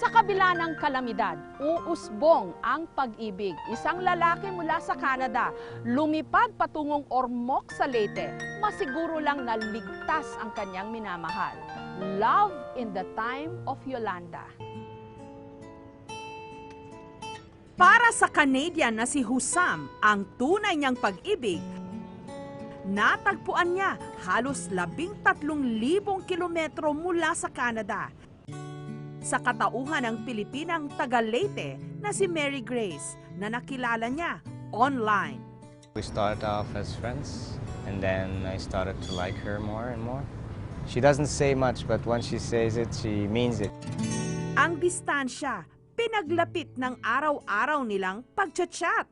Sa kabila ng kalamidad, uusbong ang pag-ibig. Isang lalaki mula sa Canada, lumipad patungong Ormoc sa Leyte. Masiguro lang na ligtas ang kanyang minamahal. Love in the Time of Yolanda. Para sa Canadian na si Husam, ang tunay niyang pag-ibig, natagpuan niya halos 13,000 kilometro mula sa Canada. Sa katauhan ng Pilipinang taga Leyte na si Mary Grace na nakilala niya online. We started off as friends and then I started to like her more and more. She doesn't say much but when she says it, she means it. Ang distansya, pinaglapit ng araw-araw nilang pagchat-chat.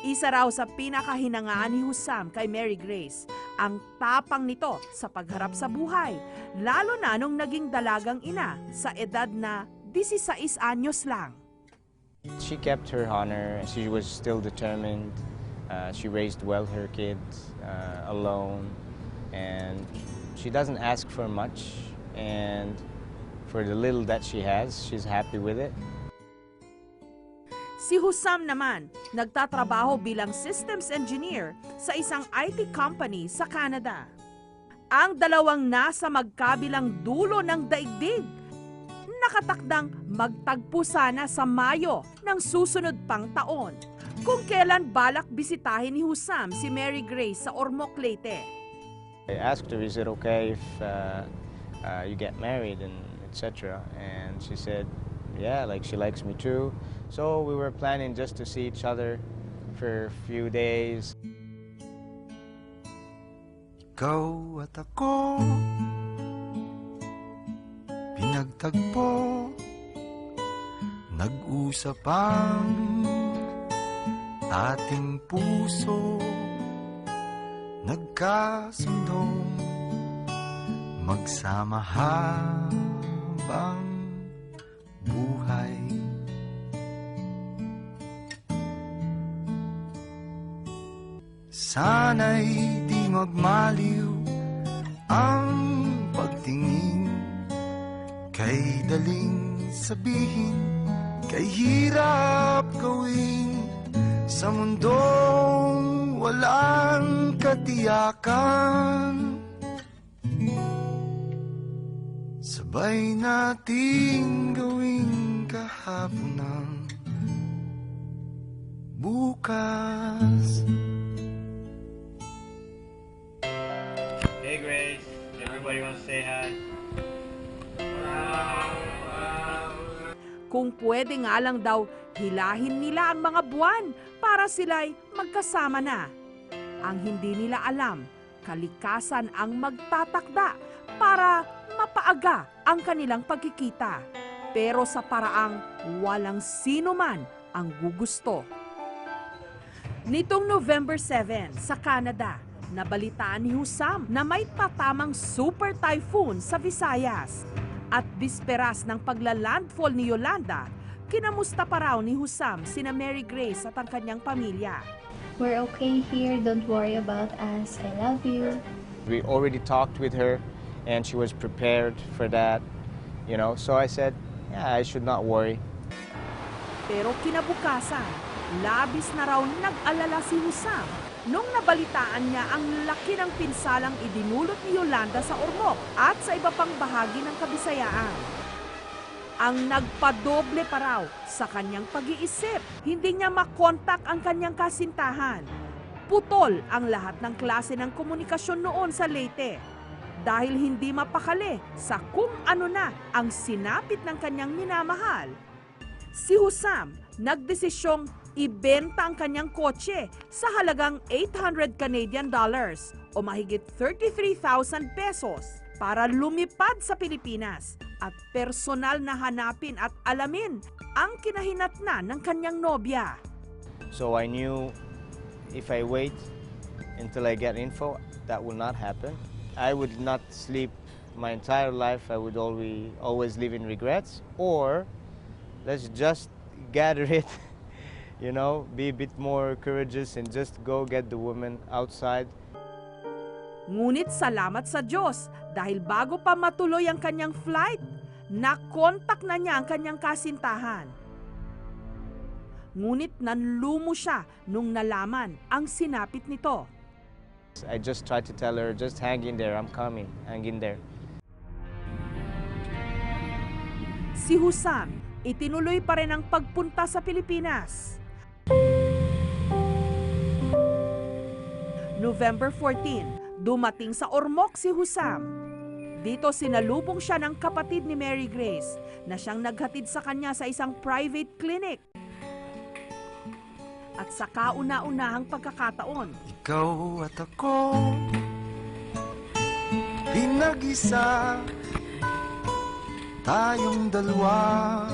Isa raw sa pinakahinangaan ni Husam kay Mary Grace, ang tapang nito sa pagharap sa buhay, lalo na nung naging dalagang ina sa edad na 16 anyos lang. She kept her honor, she was still determined, she raised well her kids alone, and she doesn't ask for much, and for the little that she has, she's happy with it. Si Husam naman, nagtatrabaho bilang systems engineer sa isang IT company sa Canada. Ang dalawang nasa magkabilang dulo ng daigdig, nakatakdang magtagpo sana sa Mayo ng susunod pang taon, kung kailan balak bisitahin ni Husam si Mary Grace sa Ormoc, Leyte. I asked her, is it okay if you get married and etc. And she said, yeah, like she likes me too. So we were planning just to see each other for a few days. Ikaw at ako, pinagtagpo, nag-usap ang ating puso, nagkasundong magsama habang buhay. Sana'y di magmaliw ang pagtingin, kay daling sabihin, kay hirap gawin, sa mundong walang katiyakan. Sabay nating gawin kahapon ng bukas. Hey Grace, everybody wants to say hi. Kung pwede nga lang daw, hilahin nila ang mga buwan para sila'y magkasama na. Ang hindi nila alam, kalikasan ang magtatakda para mapaaga ang kanilang pagkikita. Pero sa paraang walang sino man ang gugusto. Nitong November 7 sa Canada, nabalitaan ni Husam na may patamang super typhoon sa Visayas. At bisperas ng paglalandfall ni Yolanda, kinamusta pa raw ni Husam sina Mary Grace at ang kanyang pamilya. We're okay here, don't worry about us, I love you. We already talked with her and she was prepared for that, you know, so I said, yeah, I should not worry. Pero kinabukasan, labis na raw nag-alala si Husam nung nabalitaan niya ang laki ng pinsalang idinulot ni Yolanda sa Ormoc at sa iba pang bahagi ng Kabisayaan. Ang nagpadoble pa raw sa kanyang pag-iisip, hindi niya makontak ang kanyang kasintahan. Putol ang lahat ng klase ng komunikasyon noon sa Leyte dahil hindi mapakali sa kung ano na ang sinapit ng kanyang minamahal. Si Husam nagdesisyong ibenta ang kanyang kotse sa halagang 800 Canadian dollars o mahigit 33,000 pesos para lumipad sa Pilipinas at personal na hanapin at alamin ang kinahinatnan ng kanyang nobya. So I knew if I wait until I get info, that will not happen. I would not sleep my entire life. I would always live in regrets, or let's just gather it. You know, be a bit more courageous and just go get the woman outside. Ngunit salamat sa Diyos dahil bago pa matuloy ang kanyang flight, Nakontak na niya ang kanyang kasintahan. Ngunit nanlumo siya nung nalaman ang sinapit nito. I just tried to tell her, just hang in there, I'm coming, hang in there. Si Husam, itinuloy pa rin ang pagpunta sa Pilipinas. November 14, dumating sa Ormoc si Husam. Dito sinalubong siya ng kapatid ni Mary Grace na siyang naghatid sa kanya sa isang private clinic. At sa kauna-unahang pagkakataon, Ikaw at ako, pinag-isa, tayong dalawa.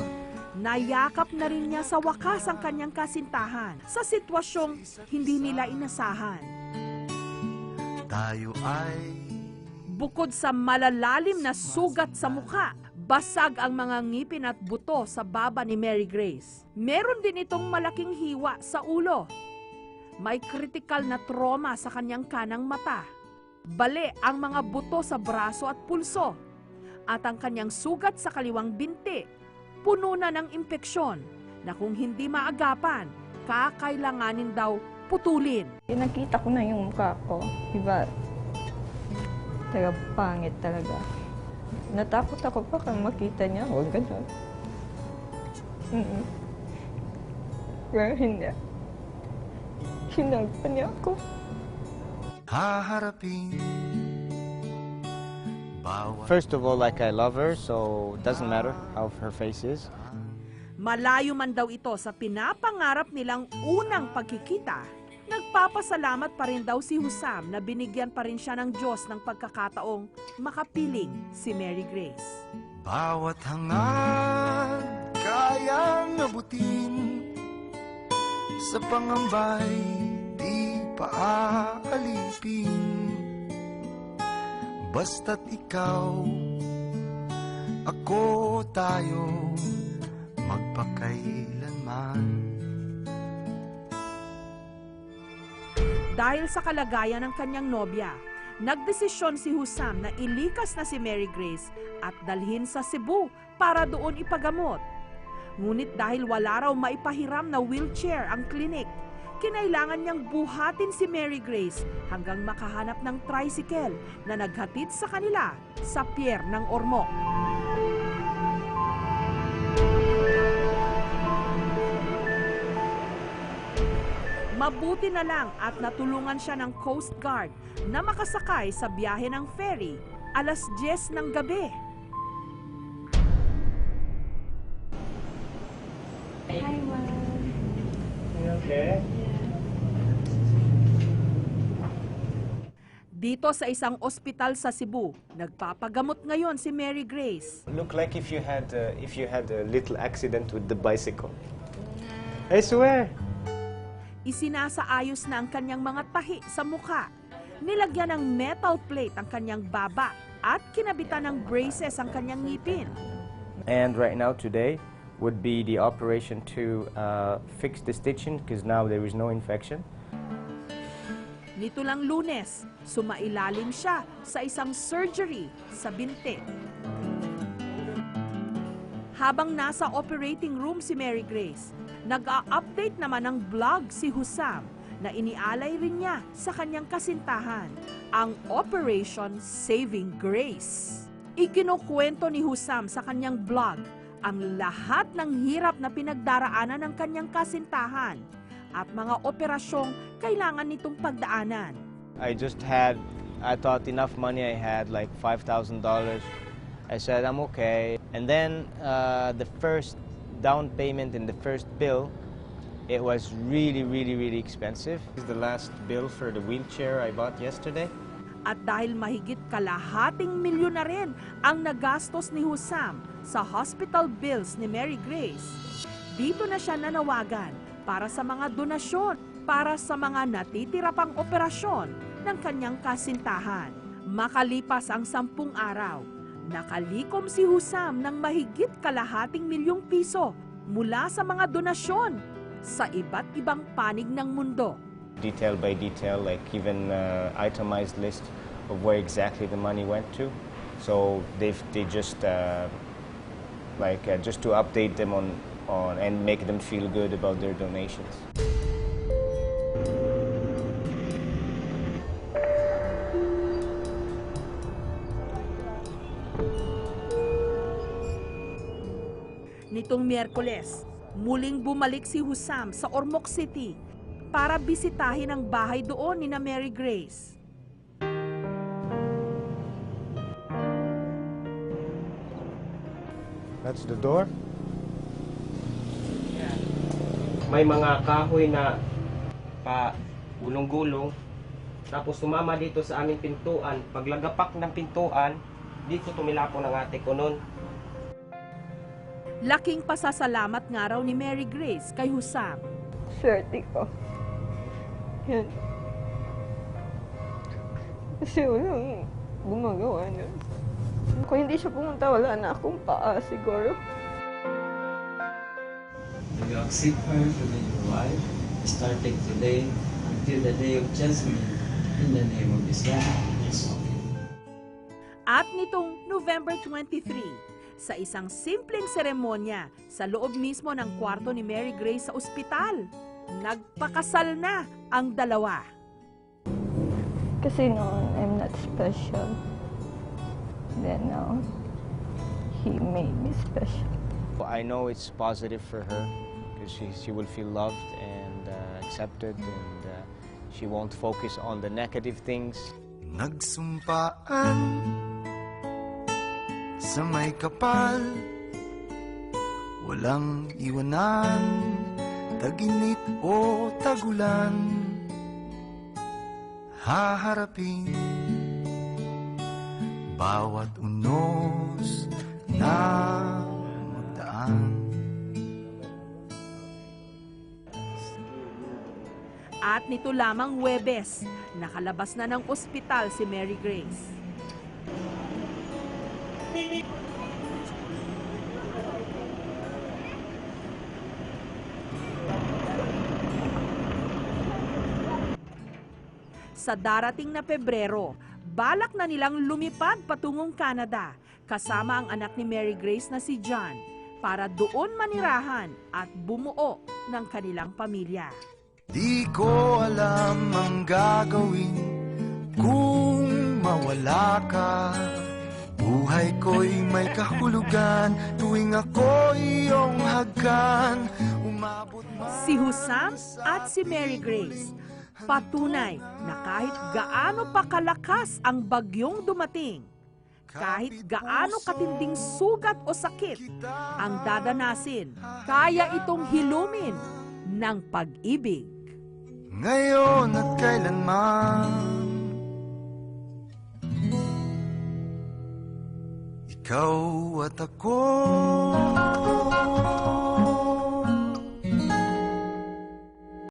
nayakap na rin niya sa wakas ang kanyang kasintahan sa sitwasyong hindi nila inasahan. Tayo ay Bukod sa malalalim na sugat sa mukha, basag ang mga ngipin at buto sa baba ni Mary Grace. Meron din itong malaking hiwa sa ulo. May critical na trauma sa kanyang kanang mata. Bale ang mga buto sa braso at pulso. At ang kanyang sugat sa kaliwang binti, puno na ng impeksyon na kung hindi maagapan, kakailanganin daw putulin. Nakita ko na yung mukha ko. Diba? Talaga pangit talaga. Natakot ako pa kang makita niya ako. Ganun. Pero hindi. Hinagpan niya ako. haharapin. Bawat First of all, like I love her, so it doesn't matter how her face is. Malayo man daw ito sa pinapangarap nilang unang pagkikita, nagpapasalamat pa rin daw si Husam na binigyan pa rin siya ng Diyos ng pagkakataong makapiling si Mary Grace. Bawat hangad kayang abutin, sa pangambay di paaalipin. Basta't ikaw, ako, tayo, magpakailanman. Dahil sa kalagayan ng kanyang nobya, nagdesisyon si Husam na ilikas na si Mary Grace at dalhin sa Cebu para doon ipagamot. Ngunit dahil wala raw maipahiram na wheelchair ang klinik, kinailangan niyang buhatin si Mary Grace hanggang makahanap ng tricycle na naghatid sa kanila sa pier ng Ormoc. Mabuti na lang at natulungan siya ng Coast Guard na makasakay sa biyahe ng ferry alas 10 ng gabi. Hi, Mom. Okay. Dito sa isang ospital sa Cebu, nagpapagamot ngayon si Mary Grace. Look like if you had a little accident with the bicycle. I swear. Isinasaayos na ang kanyang mga tahi sa mukha. Nilagyan ng metal plate ang kanyang baba at kinabitan ng braces ang kanyang ngipin. And right now, today, would be the operation to fix the stitching because now there is no infection. Nito lang Lunes, sumailalim siya sa isang surgery sa binti. Habang nasa operating room si Mary Grace, nag-a-update naman ng vlog si Husam na inialay rin niya sa kanyang kasintahan, ang Operation Saving Grace. Ikinukwento ni Husam sa kanyang vlog ang lahat ng hirap na pinagdaraanan ng kanyang kasintahan at mga operasyong kailangan nitong pagdaanan. I thought enough money I had, like $5,000. I said, I'm okay. And then the first down payment in the first bill, it was really, really, really expensive. This is the last bill for the wheelchair I bought yesterday. At dahil mahigit kalahating milyon na rin ang nagastos ni Husam sa hospital bills ni Mary Grace, dito na siya nanawagan para sa mga donasyon, para sa mga natitira pang operasyon ng kanyang kasintahan. Makalipas ang 10 araw, nakalikom si Husam ng mahigit kalahating milyong piso mula sa mga donasyon sa iba't ibang panig ng mundo. Detail by detail, like even itemized list of where exactly the money went to. So they just like just to update them on and make them feel good about their donations. Nitong Miyerkules, muling bumalik si Husam sa Ormoc City para bisitahin ang bahay doon ni na Mary Grace. That's the door. May mga kahoy na pa gulong-gulong. Tapos sumama dito sa aming pintuan. Paglagapak ng pintuan, dito tumilapon ang ate ko noon. Laking pasasalamat nga raw ni Mary Grace kay Husam. Swerte ko. Yan. Kasi walang gumagawa nun. Kung hindi siya pumunta, wala na akong paa siguro. We accept her to be your wife, starting today until the day of judgment, in the name of Islam. At nitong November 23, sa isang simpleng seremonya sa loob mismo ng kwarto ni Mary Grace sa ospital, nagpakasal na ang dalawa. Kasi noon, I'm not special. Then now, he made me special. I know it's positive for her because she will feel loved and accepted, and she won't focus on the negative things. Nagsumpaan sa may kapal, walang iwanan, taginit o tagulan, haharapin bawat unos na magdaan. At nito lamang Huwebes, nakalabas na ng ospital si Mary Grace. Sa darating na Pebrero, balak na nilang lumipad patungong Canada kasama ang anak ni Mary Grace na si John para doon manirahan at bumuo ng kanilang pamilya. Di ko alam ang gagawin kung mawala ka. Buhay ko'y may kahulugan tuwing ako'y iyong hagkan. Umabot man Si Husam at si Mary Grace, patunay na kahit gaano pa kalakas ang bagyong dumating, kahit gaano katinding sugat o sakit ang dadanasin, kaya itong hilumin ng pag-ibig. ngayon at kailanman, ikaw at ako.